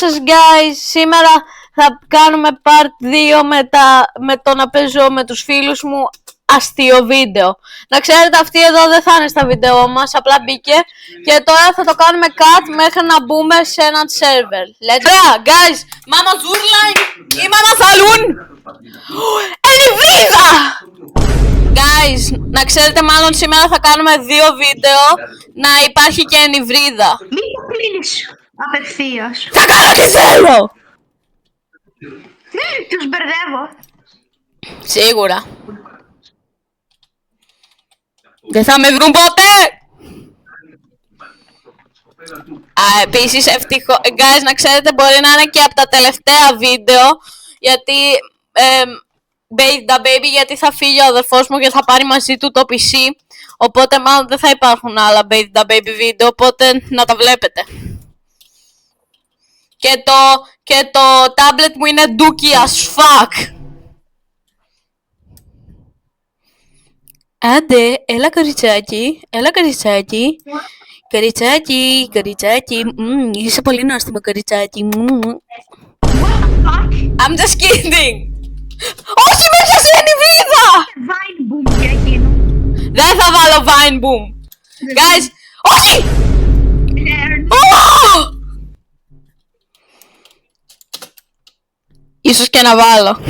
σας guys, σήμερα θα κάνουμε part 2 με το να παίζω με τους φίλους μου αστείο βίντεο. Να ξέρετε, αυτή εδώ δεν θα είναι στα βίντεο μας, απλά μπήκε και τώρα θα το κάνουμε cut μέχρι να μπούμε σε έναν server. Let's go guys, mama Zurline ή mama Saloon. Ενιβρίδα! Guys, να ξέρετε, μάλλον σήμερα θα κάνουμε 2 βίντεο να υπάρχει και ενιβρίδα. Μην το κλείνεις απευθείας. Θα κάνω τι θέλω! Τους μπερδεύω. Σίγουρα. Δεν θα με βρουν ποτέ! Επίσης guys, να ξέρετε, μπορεί να είναι και από τα τελευταία βίντεο, γιατί Bathe the Baby, γιατί θα φύγει ο αδερφός μου και θα πάρει μαζί του το PC, οπότε μάλλον δεν θα υπάρχουν άλλα Bathe the Baby βίντεο, οπότε να τα βλέπετε. Και το tablet μου είναι dookie as fuck. Άντε, έλα κοριτσάκι, έλα κοριτσάκι. Κοριτσάκι, κοριτσάκι, είσαι πολύ νόστιμο κοριτσάκι. I'm just kidding. Όχι, με πιάσε ενιβρίδα! Vine boom για εκείνο. Δεν θα βάλω Vine boom. Guys, όχι! Ίσως και να βάλω.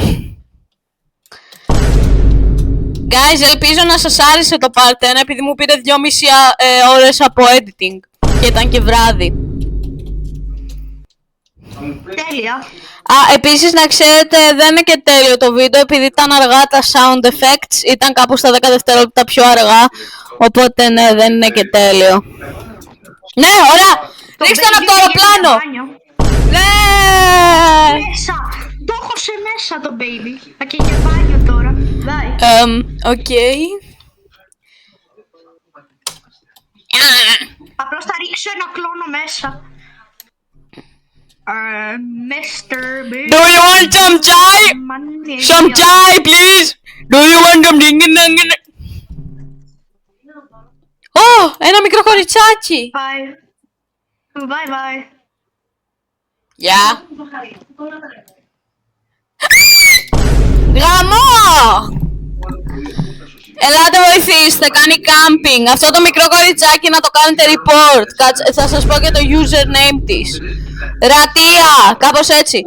Guys, ελπίζω να σας άρεσε το part 1, επειδή μου πήρε 2,5 ώρες από editing και ήταν και βράδυ. Τέλεια. Επίσης να ξέρετε, δεν είναι και τέλειο το βίντεο, επειδή ήταν αργά τα sound effects, ήταν κάπου στα 10 δευτερόλεπτα πιο αργά, οπότε ναι, δεν είναι και τέλειο. Ναι, ωραία! Ρίξτε ένα από το αεροπλάνο! Ναι! Μέσα! Το έχω σε μέσα το baby. Θα και για μπάνιο τώρα. Οκ. Απλώς θα ρίξω ένα κλόνο μέσα. Mr. Baby. Do you want some chai? Some chai, please! Do you want some ding-ding-ding? Oh, ένα μικρό κοριτσάκι! Bye. Bye bye. Γεια! Γαμό! Ελάτε βοηθήστε, κάνει camping. Αυτό το μικρό κοριτσάκι να το κάνετε report. Θα σας πω και το username της. Ρατία, κάπως έτσι.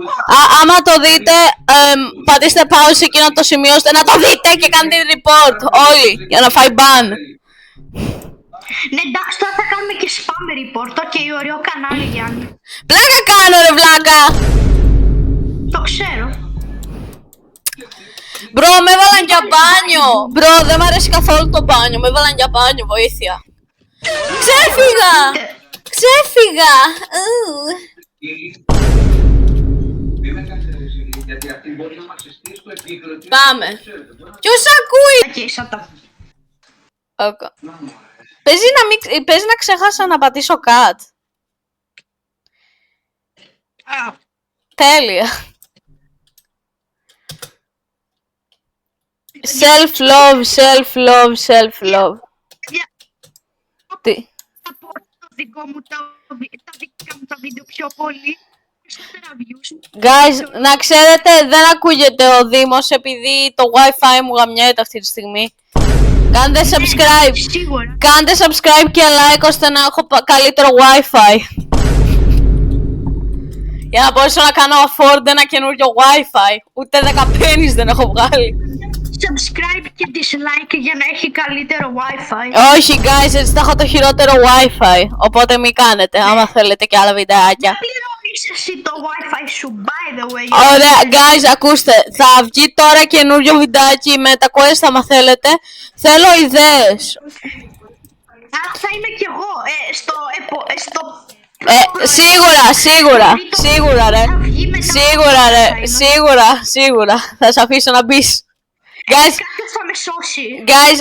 Άμα το δείτε, πατήστε pause εκεί να το σημειώσετε. Να το δείτε και κάντε report όλοι, για να φάει ban. Ναι, εντάξει, τώρα θα κάνουμε και spam report. Και ωραίο κανάλι, Γιάννη. Πλάκα κάνω ρε βλάκα. Το ξέρω. Μπρο, με έβαλαν για μπάνιο. Μπρο, δεν μ' αρέσει καθόλου το μπάνιο. Με έβαλαν για μπάνιο, βοήθεια. Ξέφυγα! Ξέφυγα! Πάμε. Ποιος ακούει? Παίζει να ξέχασα να πατήσω cut. Τέλεια. Self-love, self-love, self-love. Τι? Θα πω το δικό μου τα δικά μου τα βίντεο πιο πολύ. Guys, να ξέρετε, δεν ακούγεται ο Δήμος επειδή το Wi-Fi μου γαμιέται αυτή τη στιγμή. Κάντε subscribe. Κάντε subscribe και like ώστε να έχω καλύτερο Wi-Fi. Για να μπορέσω να κάνω afford ένα καινούριο Wi-Fi. Ούτε 10 pennies δεν έχω βγάλει. Subscribe και dislike για να έχει καλύτερο Wi-Fi. Όχι guys, έτσι θα έχω το χειρότερο Wi-Fi. Οπότε μη κάνετε, άμα θέλετε και άλλα βιντεάκια. Πληρώνεις εσύ το Wi-Fi σου, by the way. Ωραία guys, ακούστε. Θα βγει τώρα καινούριο βιντεάκι με τα quest, άμα θέλετε. Θέλω ιδέες. Θα είμαι κι εγώ Σίγουρα ρε. Σίγουρα. Θα σε αφήσω να μπεις. Guys, θα με σώσει. Guys,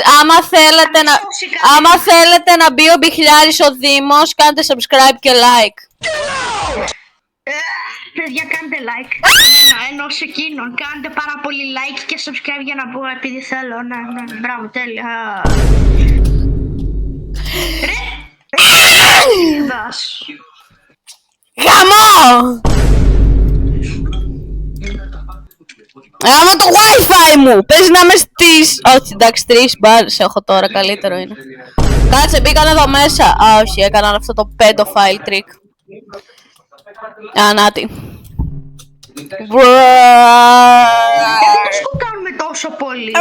άμα θέλετε να μπει ο Μπιχλιάρης ο Δήμος, κάντε subscribe και like. Παιδιά, κάντε like. Ενώ σε εκείνον, κάντε πάρα πολύ like και subscribe για να πω, επειδή θέλω. Ναι, μπράβο, τέλεια. Ρε! Γαμό! Άμα το wifi μου! Πες να είμαι στις... Όχι, εντάξει, 3 μπάρες έχω τώρα, καλύτερο είναι. Κάτσε, μπήκαν εδώ μέσα. Α, όχι, έκαναν αυτό το pedophile trick. Α, νάτι. Δεν σκοτώνουμε τόσο πολύ.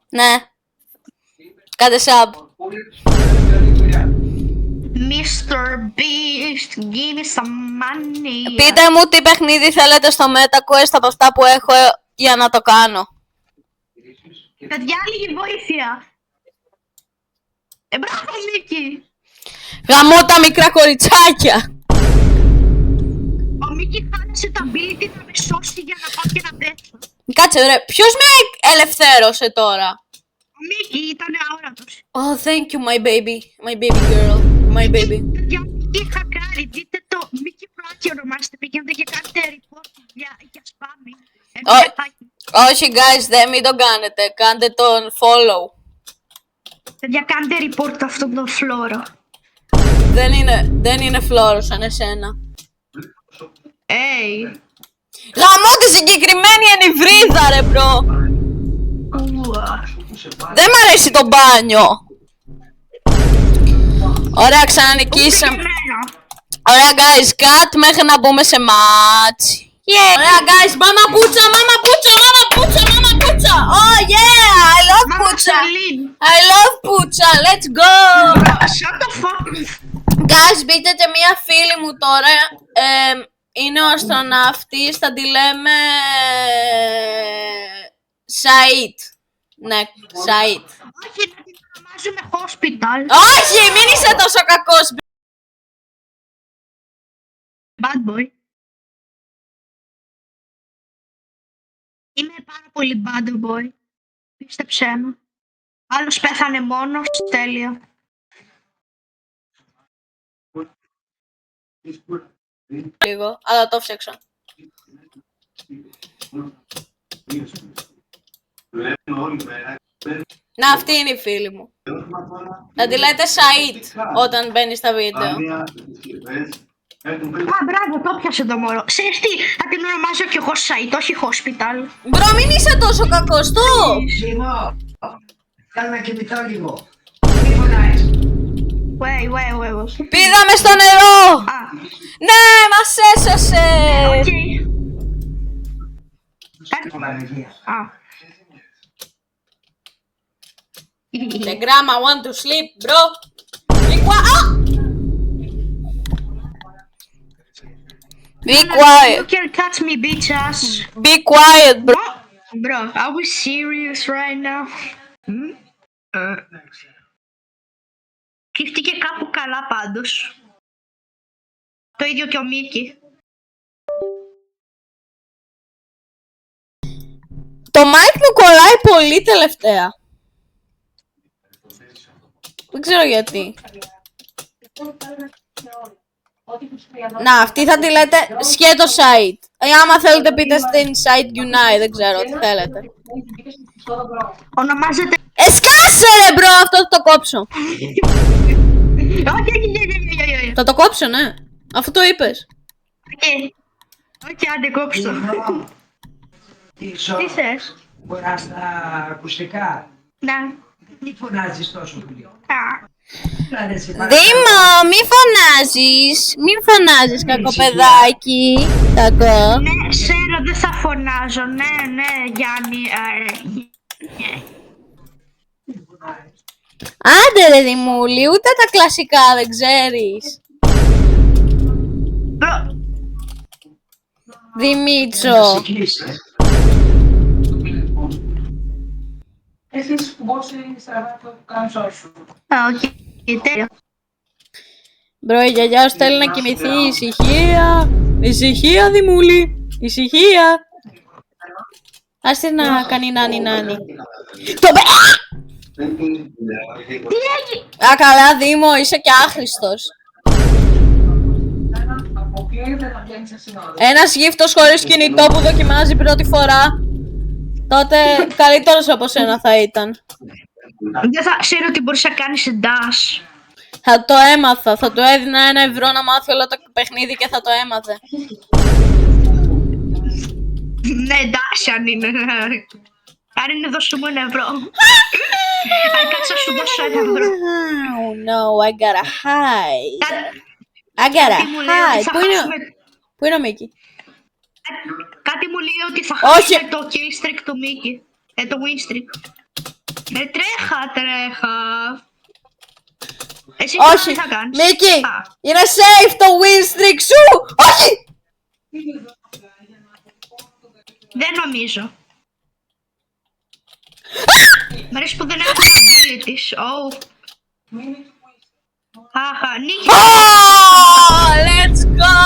Ναι. Κάντε sub. Mr. Beast, give me some money. Πείτε μου τι παιχνίδι θέλετε στο MetaQuest από αυτά που έχω για να το κάνω. Παιδιά, λίγη βοήθεια. Μπράβο, Μίκη. Γαμώ τα μικρά κοριτσάκια. Ο Μίκη χάλασε το ability να με σώσει για να πάω και να πέσω. Κάτσε ρε, ποιος με ελευθέρωσε τώρα? Ο Μίκη ήταν αόρατος. Oh, thank you my baby girl, my baby. Για Μίκη χακάρι, δείτε το Μίκη Πλάκη ονομάζεται, πήγαινε και κάντε report για spamming. Όχι guys, μην τον κάνετε, κάντε τον follow. Παιδιά, κάντε report αυτόν τον φλόρο. Δεν είναι φλόρο σαν εσένα. Hey. Γαμώ τη συγκεκριμένη ενυβρίδα ρε μπρο. Δεν μ' αρέσει το μπάνιο. Ωραία, ξανανικήσαμε. Ωραία guys, cut μέχρι να μπούμε σε match. Yeah. Ωραία guys, μάμα πουτσα. Oh yeah, I love πουτσα. I love πουτσα, let's go. Shut the fuck. Guys, μπείτε και μία φίλη μου τώρα. Είναι ο αστροναύτης, θα τη λέμε... Σαΐτ. Ναι, Σαΐτ. Όχι, να την ονομάζουμε hospital. Όχι, μην είσαι τόσο κακός. Bad boy. Είμαι πάρα πολύ bad boy. Πίστεψέ με. Άλλος πέθανε μόνος, τέλεια. Λίγο, αλλά το φτιάξα. Να, αυτή είναι η φίλη μου. Θα τη λέτε Σαΐτ όταν μπαίνει στα βίντεο. Α, μπράβο, το πιάσε το μωρό. Ξέρεις τι, θα την ονομάζω κι εγώ Σαΐτ, όχι hospital. Μπρο, μην είσαι τόσο κακός, το! Κάνε να κοιμηθώ λίγο. Μη φωνάζεις. Wait. Πήγαμε στο νερό! Α, Ναι, μας έσωσε! οκ. Παναγία. Α. The grandma want to sleep, bro. Be quiet. Be You quiet. can catch me, bitches. Be quiet, bro. Bro, are we serious right now? Κρύφτηκε κάπου καλά πάντως. Το ίδιο και ο Μίκη. Το mic μου κολλάει πολύ τελευταία. Δεν ξέρω γιατί. Να, αυτή θα τη λέτε σκέτο site. Άμα θέλετε πείτε στην site Unite, δεν ξέρω τι θέλετε. Ονομάζεται... Σκάσε ρε μπρο, αυτό θα το κόψω. Όχι. Θα το κόψω, ναι. Αφού το είπες. Όχι, άντε κόψω. Τι Τι θες? Μποράς στα ακουστικά. Να. Μη φωνάζεις τόσο πολύ. Δήμο, μη φωνάζεις. Μην φωνάζεις, κακό παιδάκι. Κακό. Ναι, ξέρω, δεν θα φωνάζω. Ναι, Γιάννη. Άντε ρε Δημούλη, ούτε τα κλασικά δεν ξέρεις. Δημίτσο. Έχεις κουμπώσει στραβά το κάμψο σου. Οκ, τέλειο. Μπρο, η γιαγιά σου θέλει να κοιμηθεί. Ησυχία. Ησυχία, Δημούλη. Ησυχία. Άστε να κάνει νάνι. Το Τι έγινε? Α, καλά, Δήμο, είσαι και άχρηστος. Αποκλείεται να βγαίνεις σε συνόδο. Ένας γύφτος χωρίς κινητό που δοκιμάζει πρώτη φορά. Τότε καλύτερος από σένα θα ήταν. Δεν θα ξέρω τι μπορείς να κάνεις dash. Θα το έμαθα. Θα του έδινα 1 ευρώ να μάθει όλο το παιχνίδι και θα το έμαθε. Ναι, εντάξει, αν είναι. Αν είναι, δώσου μου 1 ευρώ. Αν κάτσε να σου δώσω 1 ευρώ. Oh no, I gotta hide. I gotta Κάτι μου λέει ότι hide. θα Πού είναι, χάσουμε- πού είναι ο Μίκη? Κάτι μου λέει ότι θα Όχι. χάσουμε το kill streak του Μίκη. Το win streak. Τρέχα. Εσύ Όχι, τι θα κάνεις? Μίκη, Α, είναι safe το win streak σου. Όχι. δεν νομίζω. Μ' αρέσει που δεν έχω abilities. Oh. Αχα, νίκη. Oh, let's go.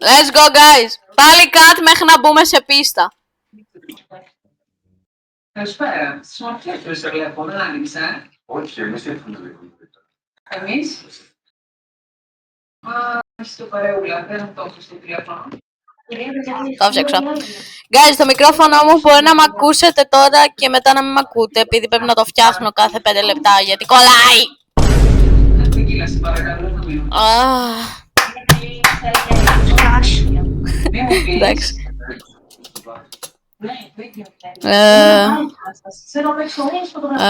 Let's go guys. Πάλι cut μέχρι να μπούμε σε πίστα. Καλησπέρα. Στις μορφές του σε βλέπω, δεν άνοιξε. Όχι, εμείς ήρθαμε λίγο. Εμείς. Α, στο παρεούλα, δεν το έχω στο τηλέφωνο. Το φτιάξω. Guys, το μικρόφωνο μου μπορεί να μ' ακούσετε τώρα και μετά να μην μ' ακούτε, επειδή πρέπει να το φτιάχνω κάθε 5 λεπτά, γιατί κολλάει. Δεν κύλασε, παρακαλώ, να μείνω. Αχ, Γεια σου. Μην μου πεις. εντάξει. Ξέρω να έξω όλες φωτογραφίες.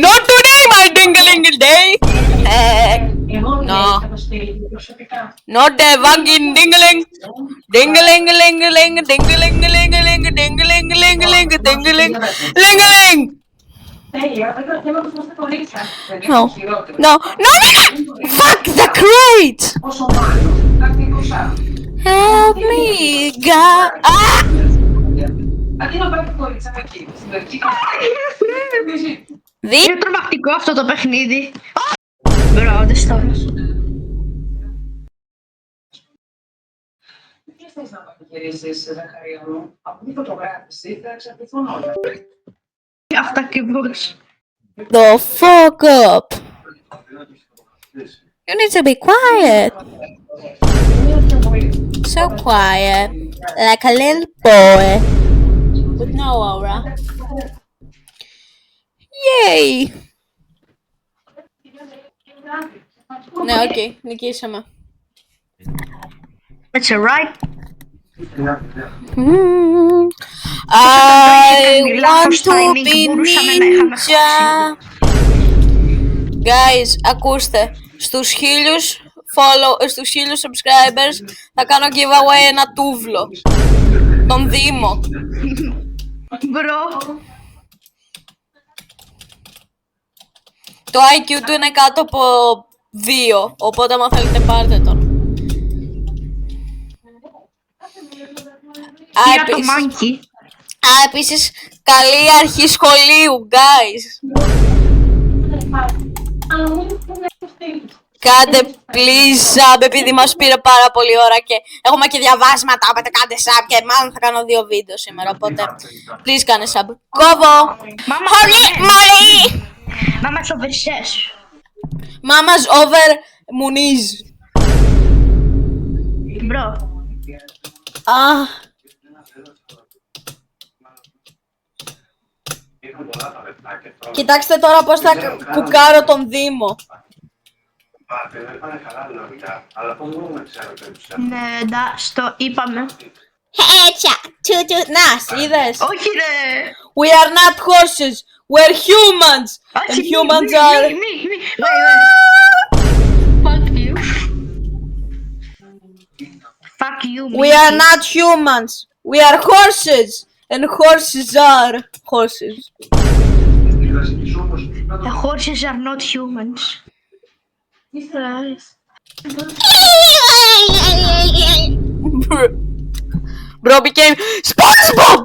Not today, my dingle day. No. Not the fucking dingling. Dingling, ling, ling, dingling, ling, ling, dingling, ling, ling, dingling, ling, ling. No, no, no, no, no. Fuck the crate. Όσο μάλλον, κάτι κοσά. Help me, God. Ah! Αντί να πάει το κορίτσια εκεί, στην τελική Είναι τρομακτικό αυτό το παιχνίδι. Μπράβο, δεν στο. Τι θες να πανηγυρίσεις, Ζαχαρία μου? Από τη φωτογράφηση θα εξαρτηθούν όλα. Αυτά ακριβώς. The fuck up. You need to be quiet. So quiet. Like a little boy. With no aura. Yay! Ναι, οκ, νικήσαμε. That's alright. I want to be ninja. Guys, ακούστε. Στους 1000 subscribers θα κάνω giveaway ένα τούβλο. Τον Δήμο. Μπρο. Το IQ του είναι κάτω από 2, οπότε άμα θέλετε πάρτε τον. Για το monkey. Επίσης, καλή αρχή σχολείου, guys. Κάντε please sub, επειδή μας πήρε πάρα πολύ ώρα και έχουμε και διαβάσματα, οπότε κάντε sub και μάλλον θα κάνω 2 βίντεο σήμερα, οπότε please κάνε sub. Κόβω! Μολύ! Μάμας oversess. Μάμας over Muniz. Μπρο. Αχ. Κοιτάξτε τώρα πώς θα κουκάρω τον Δήμο. Δεν πάνε καλά λογικά, αλλά πώς μπορούμε να ξέρουμε τους Ναι, εντάξει, το είπαμε. Να, είδες. Όχι ρε. We are not horses, we're humans. And humans are... Μη. Fuck you. Fuck you, We are not humans, we are horses. And horses are horses. The horses are not humans. Bro became SpongeBob!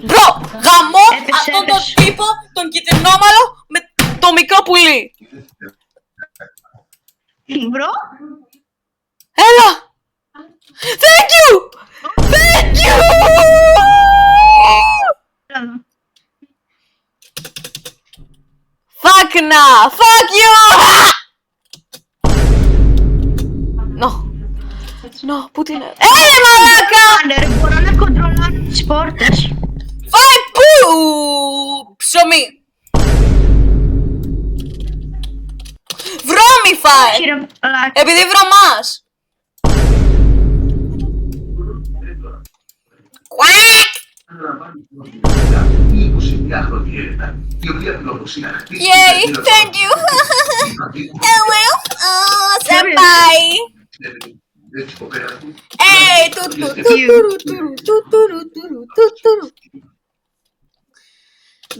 Bro, γαμώ Έπεσε, αυτόν τον έπεσε. τύπο, τον κυτρινόμαλο με το μικρό πουλί. Μπρο. Έλα! Thank you! Thank you! Τέκνα! Fuck you! No, πού την... μαλάκα! Μπορώ να κοντρολάρω τις πόρτες. Φάει πού! Ψωμί! Βρώμη φάει! Κύριε μαλάκα. Επειδή βρωμάς! Κουάκ! Yay, thank you! Well, senpai! Hey,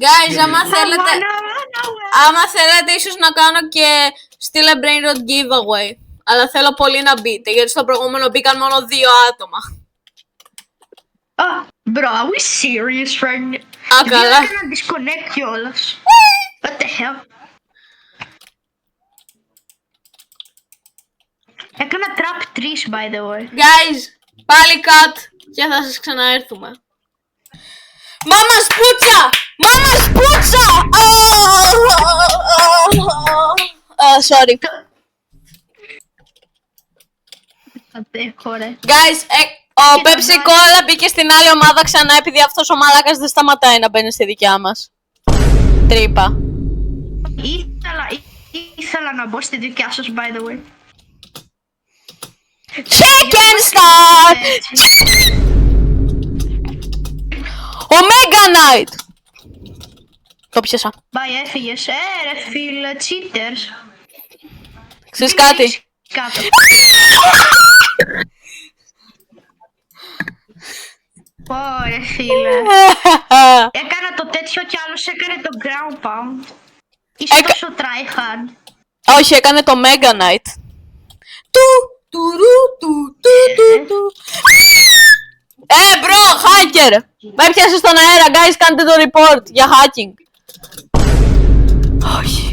Guys, άμα θέλετε ίσως να κάνω και στείλε brain rot giveaway. Αλλά θέλω πολύ να μπείτε, γιατί στο προηγούμενο μπήκαν μόνο 2 άτομα. Bro, are we serious right now? Καλά. Έκανα disconnect κιόλας. What the hell? Έκανα trap 3 by the way. Guys, πάλι cut και θα σας ξαναέρθουμε. Μάμα σπούτσα! Μάμα σπούτσα! Sorry. Αντέχω ρε. Guys, ο Pepsi Cola μπήκε στην άλλη ομάδα ξανά επειδή αυτός ο μαλάκας δεν σταματάει να μπαίνει στη δικιά μας. Τρύπα. Ήθελα να μπω στη δικιά σας by the way. Chicken Star! Omega Knight! Το πιάσα. Μπάει έφυγες. Ρε φίλε, cheaters. Ξέρεις κάτι? Κάτω. Ωρε φίλε. Έκανα το τέτοιο κι άλλος έκανε το ground pound. Είσαι τόσο tryhard. Όχι, έκανε το Mega Knight. Bro, hacker! Με έπιασε στον αέρα, guys, κάντε το report για hacking. Όχι.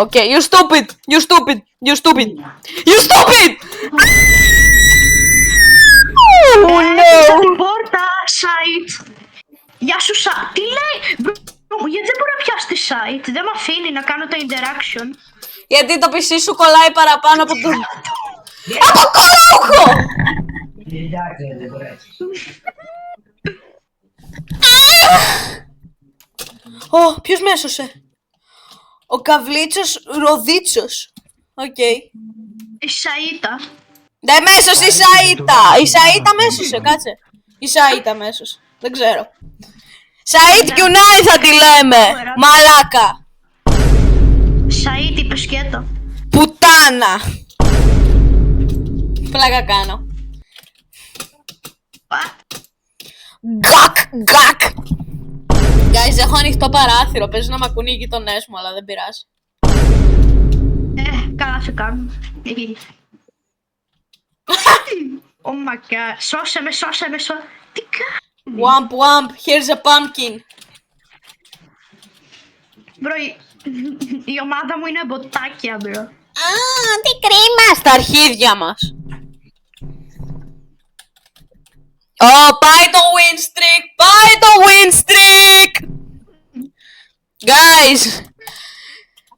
Okay, you stupid! You stupid! You stupid! You stupid! Oh no! Την πόρτα, site. Γεια σου, site. Τι λέει? Γιατί δεν μπορώ να πιάσω τη site. Δεν με αφήνει να κάνω το interaction. Γιατί το PC σου κολλάει παραπάνω από το... Από κολόχο! Ω, ποιος με έσωσε? Ο Καβλίτσος Ροδίτσος. Οκ. Η Σαΐτα. Δεν με έσωσε η Σαΐτα. Η Σαΐτα με έσωσε, κάτσε. Η Σαΐτα με έσωσε. Δεν ξέρω. Σαΐτ Γιουνάι θα τη λέμε. Μαλάκα. Σαΐτ είπε σκέτο. Πουτάνα. Πλάκα κάνω. Γκακ, γκακ. Guys, έχω ανοιχτό παράθυρο. Παίζει να μ' ακούνε οι γειτονές μου, αλλά δεν πειράζει. Καλά σε κάνω. Oh my god. Σώσε με, σώσε με, σώσε. Τι κάνει? Wamp, wamp, here's a pumpkin. Μπρο, η ομάδα μου είναι μποτάκια, μπρο. Α, τι κρίμα στα αρχίδια μας. Πάει το win streak, πάει το win streak. Guys,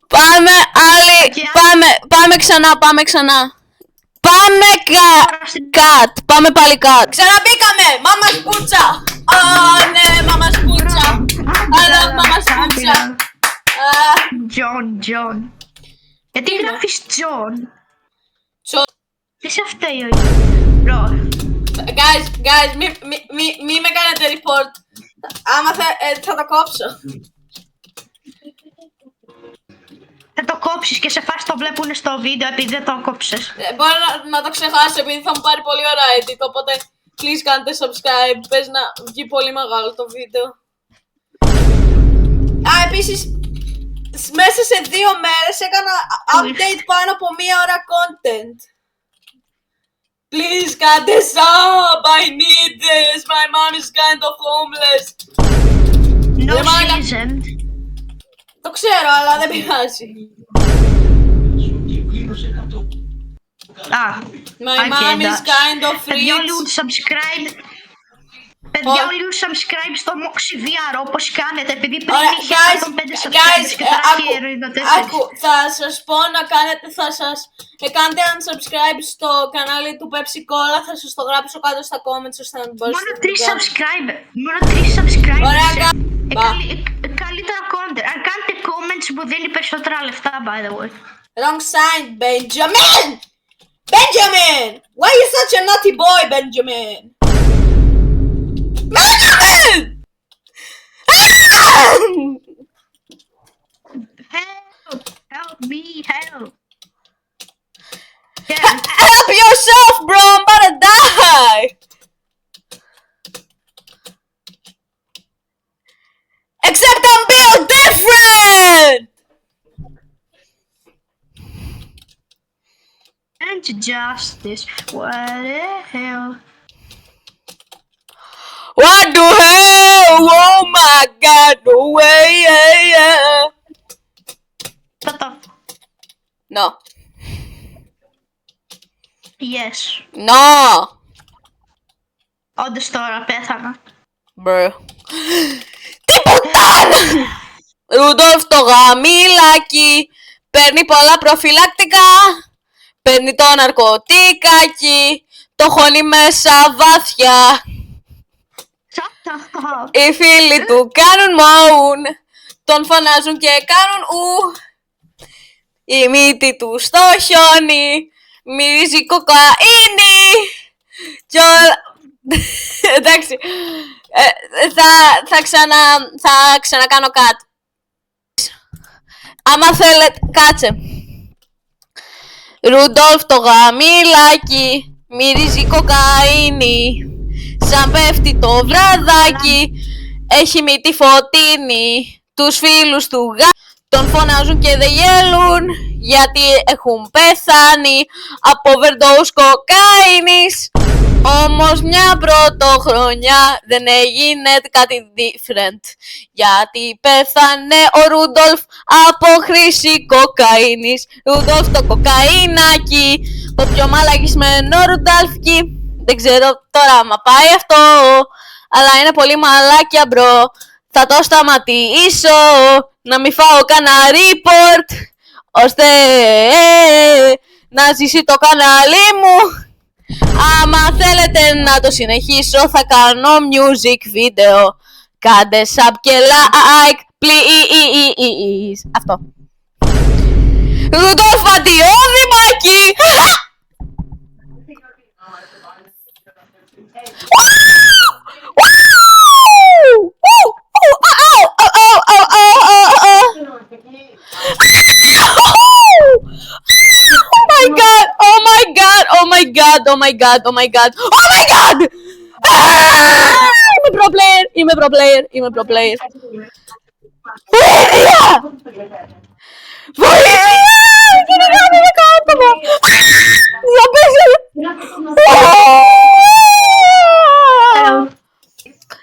πάμε άλλη, πάμε ξανά, πάμε ξανά. Πάμε cut, πάμε πάλι cut. Ξαναμπήκαμε, μάμα σπούτσα. Ναι, μάμα σπούτσα. Αλλά μάμα σπούτσα. Τζον. Γιατί γράφεις Τζον? Τι σε φταίει ο Μπρο. Guys, μη με κάνετε report. Άμα θα το κόψω. Θα το κόψεις και σε φάση το βλέπουνε στο βίντεο επειδή δεν το κόψες. Μπορώ να το ξεχάσω επειδή θα μου πάρει πολύ ώρα edit, οπότε please κάντε subscribe, πες να βγει πολύ μεγάλο το βίντεο. Επίσης, μέσα σε 2 μέρες έκανα update πάνω από 1 ώρα content. Please κάντε sub, I need this, my mom is kind of homeless. No season. Το ξέρω, αλλά δεν πειράζει. My mom is kind of rich. If you subscribe. Παιδιά, όλοι subscribe στο Moxie VR όπως κάνετε, επειδή πριν Ωραία, είχε guys, 105 subscribers και τώρα έχει 94. άκου, θα σας πω να κάνετε, κάνετε unsubscribe στο κανάλι του Pepsi Cola, θα σας το γράψω κάτω στα comments ώστε να μην μπορείτε Μόνο να 3 το κάνετε. subscriber. Μόνο 3 subscribers. Ωραία, μπα. Καλύτερα content. Αν κάνετε comments που δίνει περισσότερα λεφτά, by the way. Wrong side, Benjamin! Benjamin! Why are you such a naughty boy, Benjamin? Benjamin! Help! Help me! Help! Yeah. Help yourself, bro! I'm about to die! Except I'm built different! And justice. What the hell? What the hell? Oh my god, no way, yeah. Shut up. No. Yes. No! Όντως τώρα πέθανα. Bro. Τι πουτάνα! Ρούντολφ το γαμήλακι παίρνει πολλά προφυλακτικά, παίρνει το ναρκωτικάκι, το χώνει μέσα βάθια. Shut up. Οι φίλοι του κάνουν μόουν, τον φωνάζουν και κάνουν ου. Η μύτη του στο χιόνι μυρίζει κοκαίνη. Κι όλα... Εντάξει, θα ξανακάνω κάτι. Άμα θέλετε, κάτσε. Ρούντολφ το γαμήλακι μυρίζει κοκαίνη. Σαν πέφτει το βραδάκι, έχει μύτη φωτίνη. Τους φίλους του τον φωνάζουν και δεν γέλουν, γιατί έχουν πεθάνει από overdose κοκαίνης. Όμως μια πρωτοχρονιά δεν έγινε κάτι different, γιατί πέθανε ο Ρούντολφ από χρήση κοκαίνης. Ρούντολφ το κοκαίνάκι, το πιο μαλακισμένο Ρουντάλφκι. Δεν ξέρω τώρα άμα πάει αυτό, αλλά είναι πολύ μαλάκια μπρο. Θα το σταματήσω, να μην φάω κανένα report, ώστε να ζήσει το κανάλι μου. Άμα θέλετε να το συνεχίσω θα κάνω music video. Κάντε sub και like, please. Αυτό. Ρούντολφ αντιόδημακι. Oh my god! Είμαι pro player. Βοήθεια! Τι να κάνω με κάτω μου! Θα πέσει!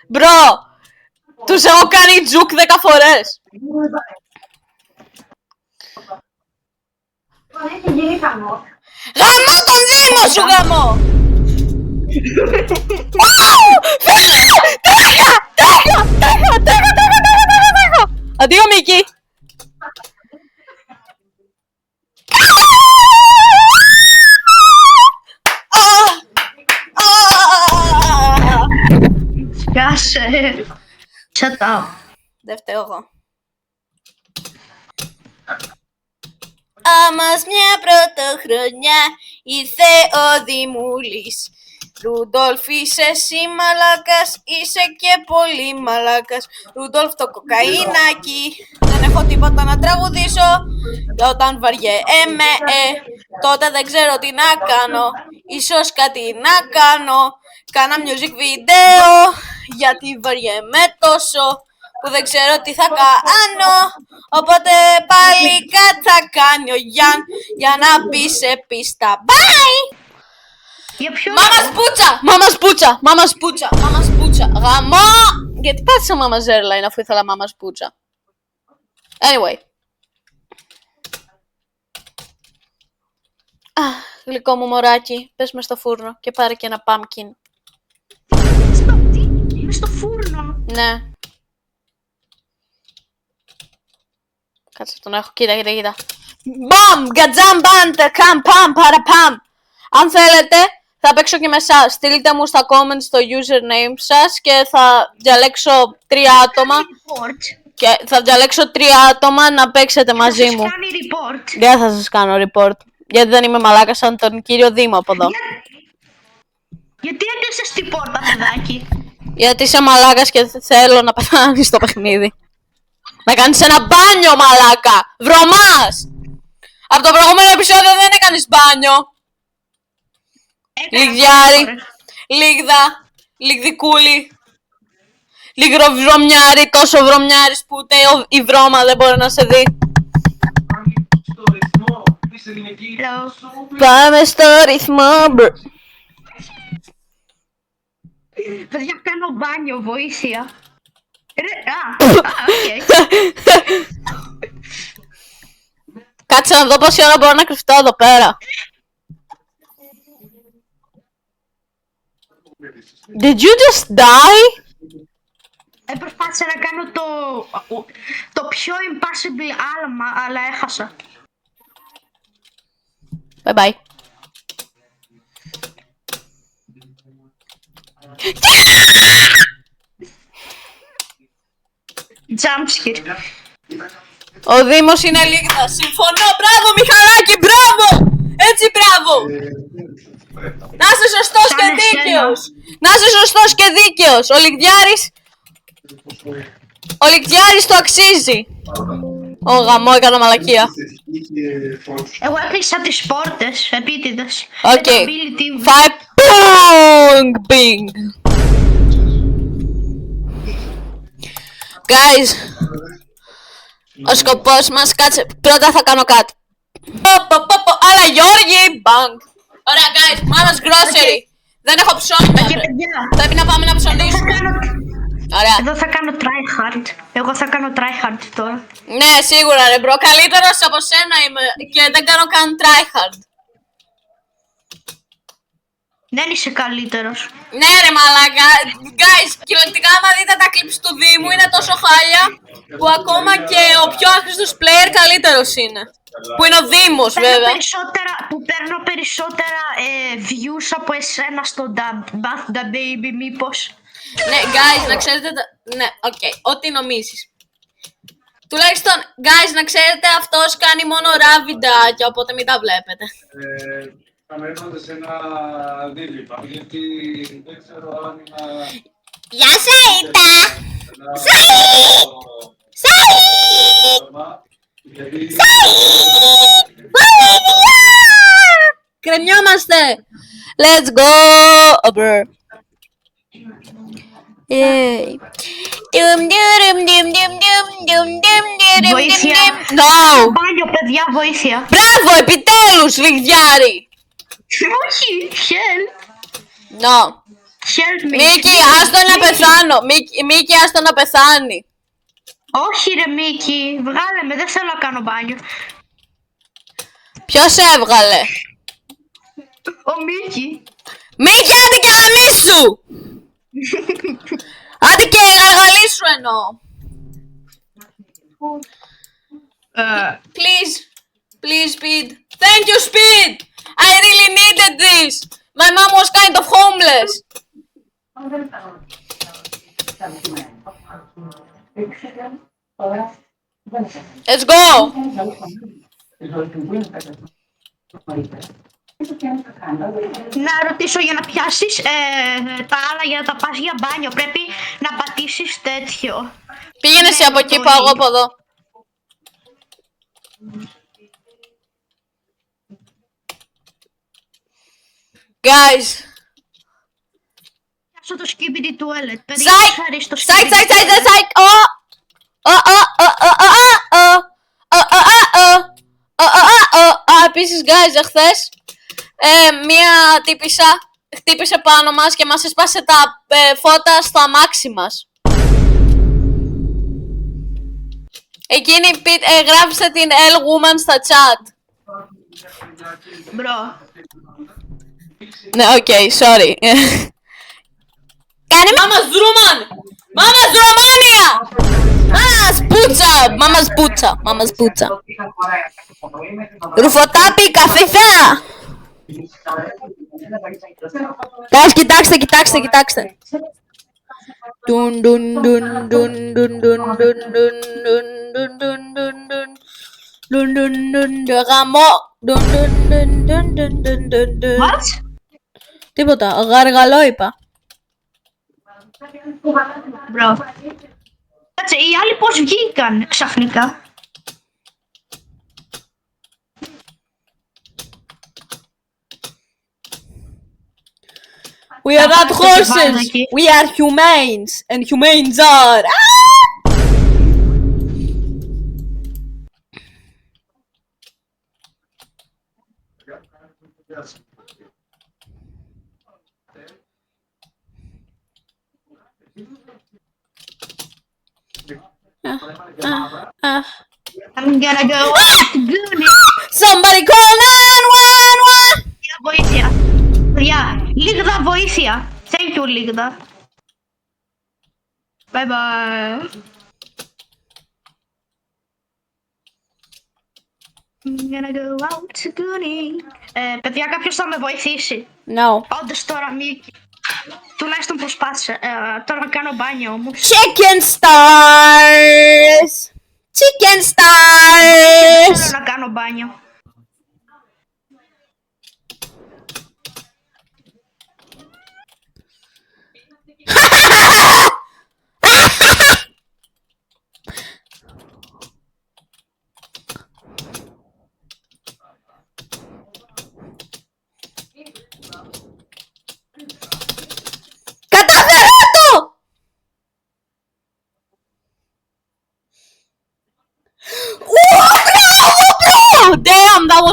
Μπρο! Τους έχω κάνει τζουκ 10 φορές! Γαμώ τον Δήμο σου γαμώ! Τρέχα! Αντίο Μίκη! Σκάσε. Shut up. Δεν φταίω εγώ. Όμως μια πρωτοχρονιά ήρθε ο Δημούλης. Ρούντολφ είσαι εσύ μαλάκας, είσαι και πολύ μαλάκας. Ρούντολφ το κοκαίνακι, δεν έχω τίποτα να τραγουδήσω. Και όταν βαριέμαι, τότε δεν ξέρω τι να κάνω. Ίσως κάτι να κάνω, κάνα music video, γιατί βαριέμαι τόσο που δεν ξέρω τι θα κάνω. Οπότε πάλι κάτι θα κάνει ο Γιάν για να μπει σε πίστα. Bye! Για ποιο Μάμα σπούτσα. Γαμώ! Γιατί πάτησα μάμα Ζέρλαϊν αφού ήθελα μάμα σπούτσα. Anyway. Γλυκό μου μωράκι, πες μες στο φούρνο και πάρε και ένα pumpkin. Stop, τι? στο φούρνο. Ναι. Κάτσε τον έχω. Κοίτα, κοίτα, κοίτα. Μπαμ! Γκατζάμ μπάντερ! Καμ παμ παραπαμ! Αν θέλετε, θα παίξω και με εσάς. Στείλτε μου στα comments το username σας και θα διαλέξω 3 άτομα. Report. Και θα διαλέξω 3 άτομα να παίξετε μαζί μου. Θα σας κάνει report. Δεν θα σας κάνω report. Γιατί δεν είμαι μαλάκας σαν τον κύριο Δήμο από εδώ. Γιατί έντεσες την πόρτα, παιδάκι. Γιατί είσαι μαλάκας και θέλω να πεθάνεις στο παιχνίδι. Να κάνεις ένα μπάνιο, μαλάκα! Βρωμάς! Από το προηγούμενο επεισόδιο δεν έκανες μπάνιο. Έκανα Λιγδιάρι, φορές. λίγδα, λιγδικούλι. Λίγο βρωμιάρι, τόσο βρωμιάρης που ούτε η βρώμα δεν μπορεί να σε δει. Στο ρυθμό της ελληνικής Hello. Πάμε στο ρυθμό, μπρ. Παιδιά, κάνω μπάνιο, βοήθεια. Οκ. Κάτσε να δω πόση ώρα μπορώ να κρυφτώ εδώ πέρα. Did you just die? Προσπάθησα να κάνω το πιο impossible άλμα, αλλά έχασα. Bye bye. Jumpscare. Ο Δήμος είναι λίγδα. Συμφωνώ. Μπράβο, Μιχαλάκη, μπράβο. Έτσι, μπράβο. Να είσαι σωστός και Σαν εσένα. δίκαιος. Να είσαι σωστός και δίκαιος. Ο Λικτιάρης το αξίζει. Ω γαμό, έκανα μαλακία. Εγώ έκλεισα τις πόρτες, επίτηδες. Οκ. Με το ability μου. Φάει πουνγκ πινγκ. Guys, ο σκοπός μας, κάτσε, πρώτα θα κάνω κάτι. Άλλα Γιώργη, μπανκ. Ωραία guys, μάνας grocery. Δεν έχω ψώνια. Και παιδιά, Πρέπει να πάμε να ψωνίσουμε. Ωραία. εδώ θα κάνω tryhard. Εγώ θα κάνω tryhard τώρα. Ναι, σίγουρα ρε μπρο, καλύτερος από σένα είμαι και δεν κάνω καν tryhard. Δεν είσαι καλύτερος. Ναι ρε μαλάκα, guys, κυριολεκτικά άμα δείτε τα clips του Δήμου είναι τόσο χάλια που ακόμα και ο πιο άχρηστος player καλύτερος είναι. Που είναι ο Δήμος βέβαια. Παίρνω περισσότερα views από εσένα στο Bath the Baby, μήπως. Ναι, guys, να ξέρετε. Ναι, οκ, ό,τι νομίζεις. Τουλάχιστον, guys, να ξέρετε, αυτός κάνει μόνο raw βιντεάκια, οπότε μην τα βλέπετε. Θα με έβαλε σε ένα δίλημα, γιατί δεν ξέρω αν είναι Γεια σου, Ρίτα! Κρεμιόμαστε! Let's go! Over. Yay. Βοήθεια. No! Μπάνιο, παιδιά, βοήθεια. Μπράβο, επιτέλους, Λιγδιάρη! Όχι, help. No. Help me. Μίκη, άστο να πεθάνω. Μίκη, άστο να πεθάνει. Όχι ρε Μίκη, βγάλε με, δεν θέλω να κάνω μπάνιο. Ποιος έβγαλε? Ο Μίκη. Μίκη, άντε και γαμίσου! Άντε και γαργαλίσου εννοώ. Please, please, Speed. Thank you, Speed. I really needed this. My mom was kind of homeless. Let's go. Να ρωτήσω για να πιάσεις τα άλλα για να τα πας για μπάνιο. Πρέπει να πατήσεις τέτοιο. Πήγαινε εσύ από εκεί, πάω εγώ από εδώ. Guys. Πιάσω το σκύμπιντι του Έλετ. Παιδιά, Σάικ! σας αρέσει το Σάικ, σκύμπιντι σάικ, του σάικ, Έλετ. σάικ! Επίσης, guys, εχθές μία τύπισσα χτύπησε πάνω μας και μας έσπασε τα φώτα στο αμάξι μας. Εκείνη γράψε την L woman στα chat. Μπρο. Ναι, οκ, sorry. Κάνε Mama's Roman! Mama's Romania! Mama's putza. Ρουφοτάπη, καφεθέα! Κοιτάξτε. Ντουν ντουν ντουν ντουν ντουν ντουν ντουν. Γαμό. What? Τίποτα, γαργαλό είπα. Bro. Κάτσε, οι άλλοι πώς βγήκαν ξαφνικά. We are not horses, we are humans, and humans are... I'm gonna go Goonies. Somebody call 911! Για βοήθεια. Παιδιά, λίγδα βοήθεια. Thank you, λίγδα. Bye bye. I'm gonna go out to Goonies. Παιδιά, κάποιος θα με βοηθήσει. No. Όντως τώρα μη... Τουλάχιστον προσπάθησα. Τώρα να κάνω μπάνιο όμως. Chicken stars! Chicken stars! Θέλω να κάνω μπάνιο. Κατάφερα το! Μπρο! Damn, that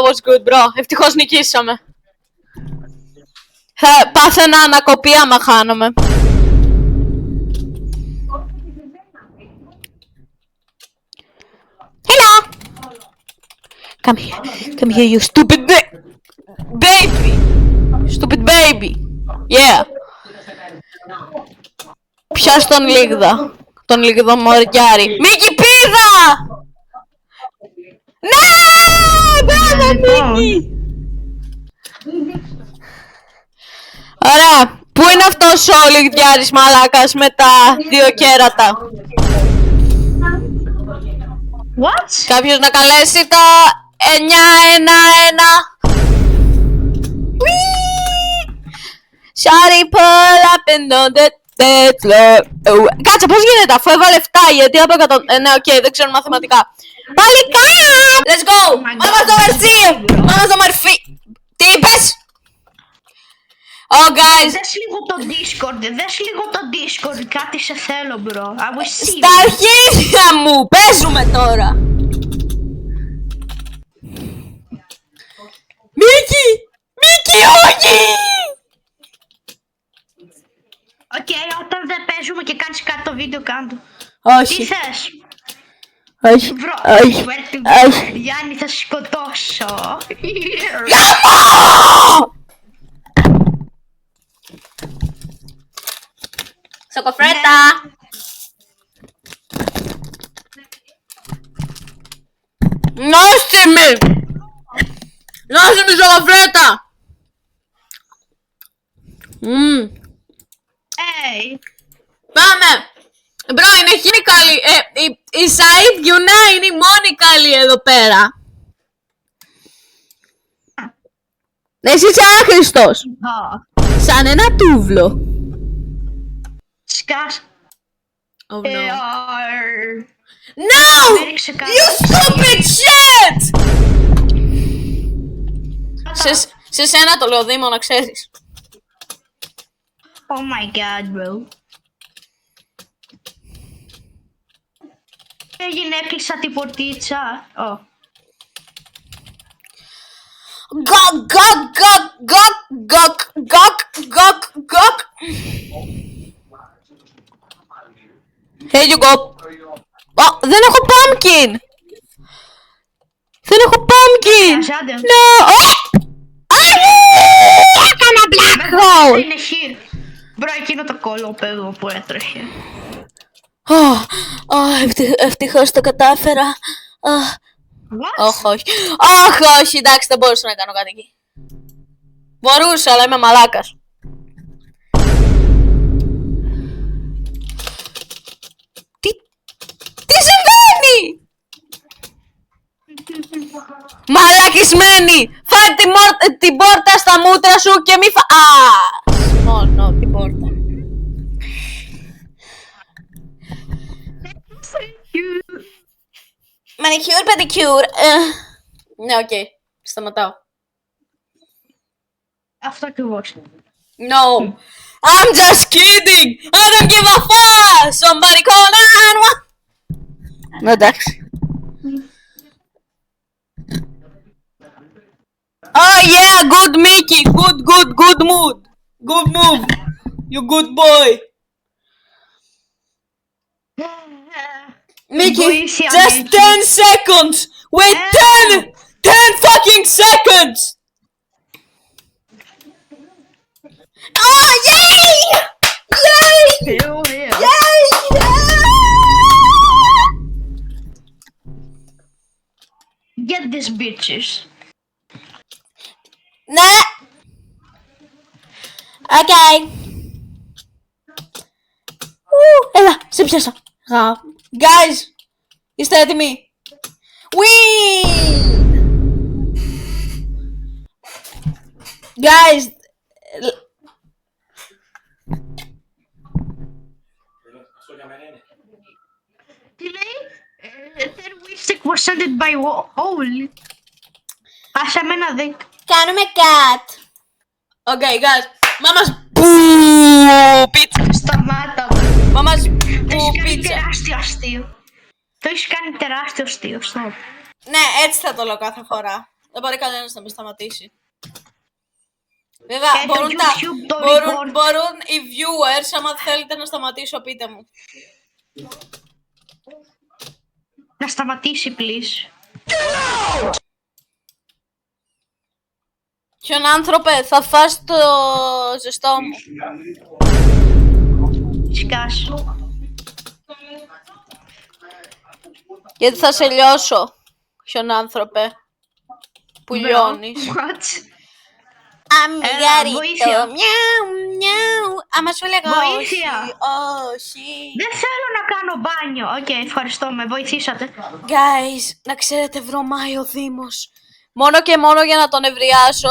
was good, bro. Ευτυχώς νικήσαμε. Θα πάθαινα ανακοπή άμα χάνομαι. Hello! Come here, you stupid baby! Stupid baby! Yeah! Πιάσ' τον λίγδα. Τον λίγδο μοριάρι. Μίκη πίδα! Ναι! Μπράβο Μίκη! Ωραία. Πού είναι αυτός ο λιγδιάρης μαλάκας με τα δύο κέρατα? What? Κάποιος να καλέσει το 911. Shawty pull up and on the dead floor. Κάτσε, πώς γίνεται αφού έβαλε 7, γιατί από 100... ναι, οκ, δεν ξέρω μαθηματικά. Παλικάρια! Let's go! Μάμα στο μερσί! Μάμα στο μερφί! Τι είπες? Oh, guys! Δες λίγο το Discord, κάτι σε θέλω, bro. I will see Στα αρχίδια μου! Παίζουμε τώρα! Μίκη! Μίκη, όχι! Οκ, όταν δεν παίζουμε και κάνεις κάτι το βίντεο, κάντο. Όχι. Τι θες? Όχι. Bro, Όχι. Όχι. Γιάννη, θα σε σκοτώσω. Γάμο! Σοκοφρέτα! Νόστιμη! Νόστιμη σοκοφρέτα! Hey. Πάμε! Μπρο, είναι χίλια καλή. Η Σαΐδ Γιουνά είναι η μόνη καλή εδώ πέρα. Εσύ είσαι άχρηστος. Σαν ένα τούβλο. Σκάς. Oh no. Δεν No! έριξε κάτι. You stupid shit! Σε σένα το λέω, Δήμο, να ξέρεις. Oh my god, bro. Έγινε, έκλεισα την πορτίτσα. Oh. Gok, gok, gok, gok, gok, gok, gok, gok. Here you go. Δεν έχω pumpkin. Δεν έχω pumpkin. Ζάντε. No. Έκανα black hole. Είναι here. Μπρο, εκείνο το κολόπεδο που έτρεχε. Ευτυχώς το κατάφερα. What? Όχι, όχι. Όχι, εντάξει, δεν μπορούσα να κάνω κάτι εκεί. Μπορούσα, αλλά είμαι μαλάκας. Τι συμβαίνει! Μαλακισμένη! Φάει την πόρτα στα μούτρα σου και μη μόνο την πόρτα. Μανικιούρ, πεντικιούρ. Ναι, οκ. Σταματάω. Αυτό ακριβώς. No. I'm just kidding. I don't give a fuck. Somebody call 911. Ναι, εντάξει. Oh yeah, good Mickey. Good mood. Good move. You good boy. Mickey, Βοήθεια, just Mickey. 10 seconds. Wait, 10 fucking seconds. Oh, yay! Yay! Hell yeah. Yay! Get these bitches. Ναι. Okay. Έλα, σε πιάσα. Guys, είστε έτοιμοι? Win! Guys, Τι λέει? Their wish was sent by Holy. Πάσαμε ένα δεκ. κάνουμε cut. Okay, guys. Μάμας που πίτσα. Σταμάτα. Μάμας Το που έχεις κάνει πίτσα. τεράστιο αστείο. Το έχεις κάνει τεράστιο αστείο. Stop. Ναι, έτσι θα το λέω κάθε φορά. Δεν μπορεί κανένας να με σταματήσει. Βέβαια, Και το μπορούν, YouTube το report. μπορούν οι viewers, άμα θέλετε να σταματήσω, πείτε μου. Να σταματήσει, please. Ποιον άνθρωπε, θα φας το ζεστό μου. Σκάς. Γιατί θα σε λιώσω. Ποιον άνθρωπε. Που λιώνεις. What? Αμιγαρίτο. βοήθεια. Μιαου, μιαου. Άμα σου λέγα όχι, Βοήθεια. όχι. Δεν θέλω να κάνω μπάνιο. Οκ, ευχαριστώ, με βοηθήσατε. Guys, να ξέρετε, βρωμάει ο Δήμος. Μόνο και μόνο για να τον ευριάσω,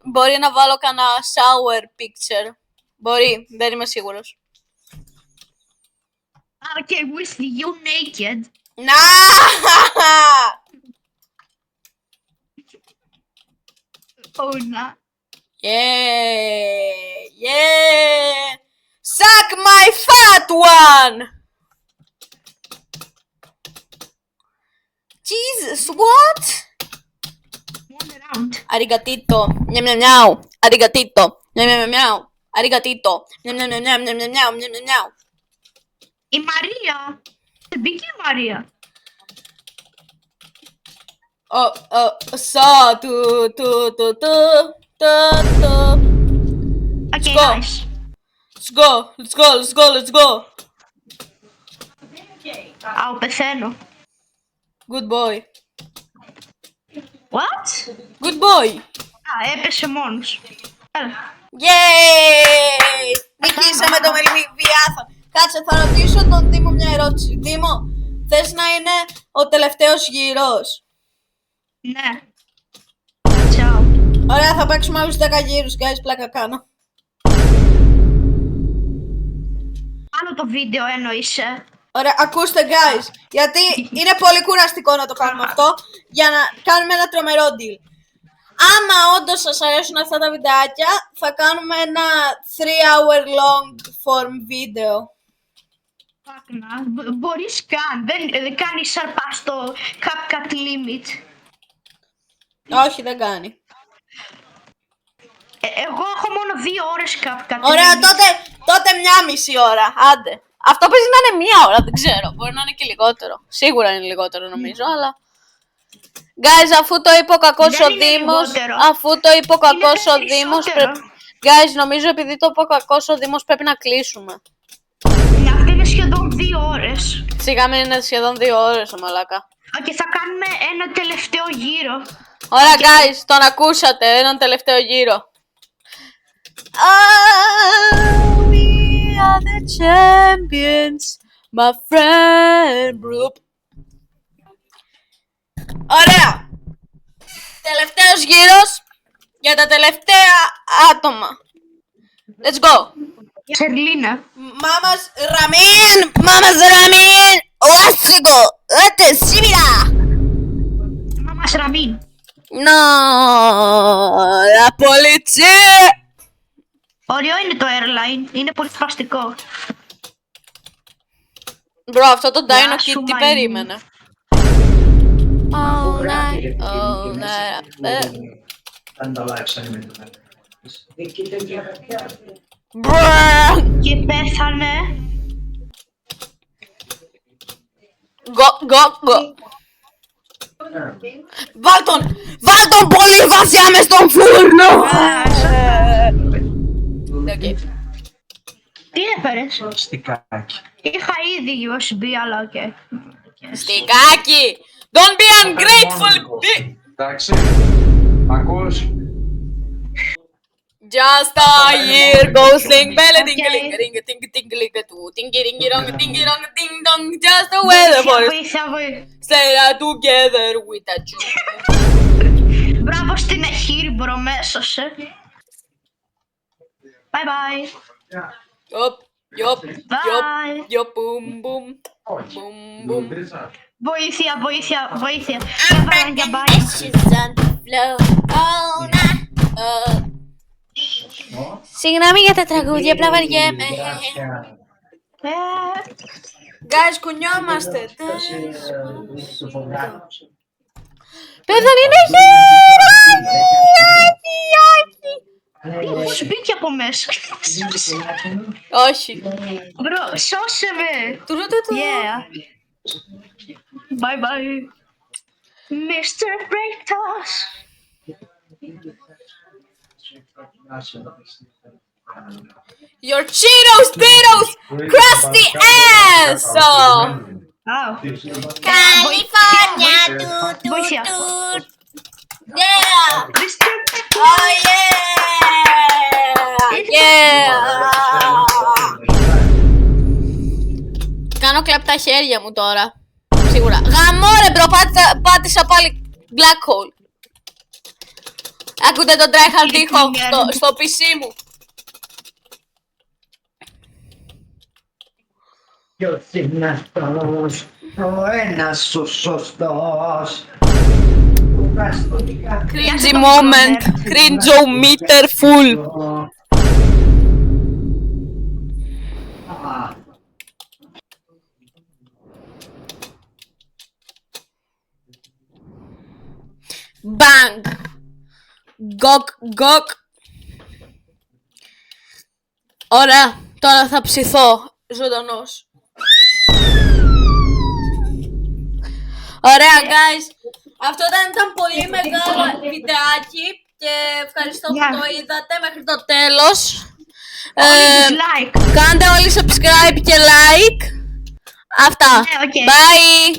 μπορεί να βάλω κανένα shower picture. Μπορεί, δεν είμαι σίγουρος. Okay, with you naked. Να! Oh, να. Yeah! Yeah! Suck my fat one! Jesus, what? One round. Arigatito. Miau miau miau. Arigatito. Miau miau miau. Arigatito. Miau miau miau miau miau miau miau miau miau. Η Μαρία. Δεν μπήκε η Μαρία. Sa tu. Okay, go. nice. Let's go. Αου, πεθαίνω. Good boy. What? Good boy. Α, έπεσε μόνος. Έλα. Yay! Νικήσαμε το Μελβιάθα. Κάτσε, θα ρωτήσω τον Δήμο μια ερώτηση. Δήμο, θες να είναι ο τελευταίος γύρος? Ναι. Ciao. Ωραία, θα παίξουμε άλλους 10 γύρους, guys, πλάκα κάνω. Πάνω το βίντεο εννοείσαι. Ωραία, ακούστε guys, γιατί είναι πολύ κουραστικό να το κάνουμε αυτό, για να κάνουμε ένα τρομερό deal. Άμα όντως σας αρέσουν αυτά τα βιντεάκια, θα κάνουμε ένα 3-hour long form βίντεο. Μπορείς καν. Δεν κάνει σαρπάς το CapCut limit. Όχι, δεν κάνει. Εγώ έχω μόνο 2 ώρες CapCut Ωραία, limit. τότε 1,5 ώρα. Άντε. Αυτό παίζει να είναι 1 ώρα, δεν ξέρω. Μπορεί να είναι και λιγότερο. Σίγουρα είναι λιγότερο νομίζω, αλλά. Guys, αφού το είπε ο κακός Δεν ο είναι Δήμος, λιγότερο. αφού το είπε ο κακός ο Είναι Δήμος, περισσότερο. Guys, νομίζω επειδή το πω κακός ο Δήμος πρέπει να κλείσουμε. Ναι, αυτή είναι σχεδόν 2 ώρες. Σιγά μην είναι σχεδόν 2 ώρες ο μαλάκα. Και θα κάνουμε ένα τελευταίο γύρο. Ωραία, guys, τον ακούσατε, έναν τελευταίο γύρο. We are the champions, my friend group. Ωραία. Τελευταίος γύρος για τα τελευταία άτομα. Let's go. Σερλίνα. Μάμας Ραμίν, Οάσικο, έτε σίμιρα. Μάμας Ραμίν. No, la polizia. Ωραίο είναι το airline. Είναι πολύ φαστικό. Μπρο, αυτό το Dino Γεια Kid σου, τι Μαϊμού. περίμενε. All night, all night. Μπρο. Και πέθανε. Go. Βάλ' τον πολύ βαθιά μες στον φούρνο. Okay. Τι έφερες? Στικάκι. Είχα ήδη USB, αλλά οκ. Στικάκι. Don't be ungrateful. Εντάξει. Ακούς. Just a year goes sing bell ding ling ring ting ting ling tu ting ring rong ding dong just the weather for Βοήθεια. stay together with a Jew. Μπράβο στην Εχίρμπρο, μέσωσε. Bye bye. Yup, boom. Βοήθεια. Για μπάρι. Συγγνώμη για τα τραγούδια, απλά βαριέμαι. Guys, κουνιόμαστε. Πέθανε είναι Πώς μπήκε από μέσα? όχι. Μπρο, σώσε με. Yeah. Bye bye. Mr. Breaktos. Your Cheetos, Beatles, crusty ass! Oh. Oh. California, Βοήθεια. Yeah! Mr. Oh yeah! Κάνω κλαπ τα χέρια μου τώρα. Σίγουρα. Γαμώ ρε μπρο, πάτησα πάλι black hole. Ακούτε τον tryhard ήχο στο PC μου. Ποιος είναι αυτός, ο ένας ο σωστός. Cringy moment, cringe-o-meter full. Bang! Gok. Ωραία, τώρα θα ψηθώ ζωντανός. Ωραία, guys. Αυτό ήταν πολύ μεγάλο βιντεάκι και ευχαριστώ που το είδατε μέχρι το τέλος. Like. Κάντε όλοι subscribe και like. Αυτά. Ναι, okay. Bye.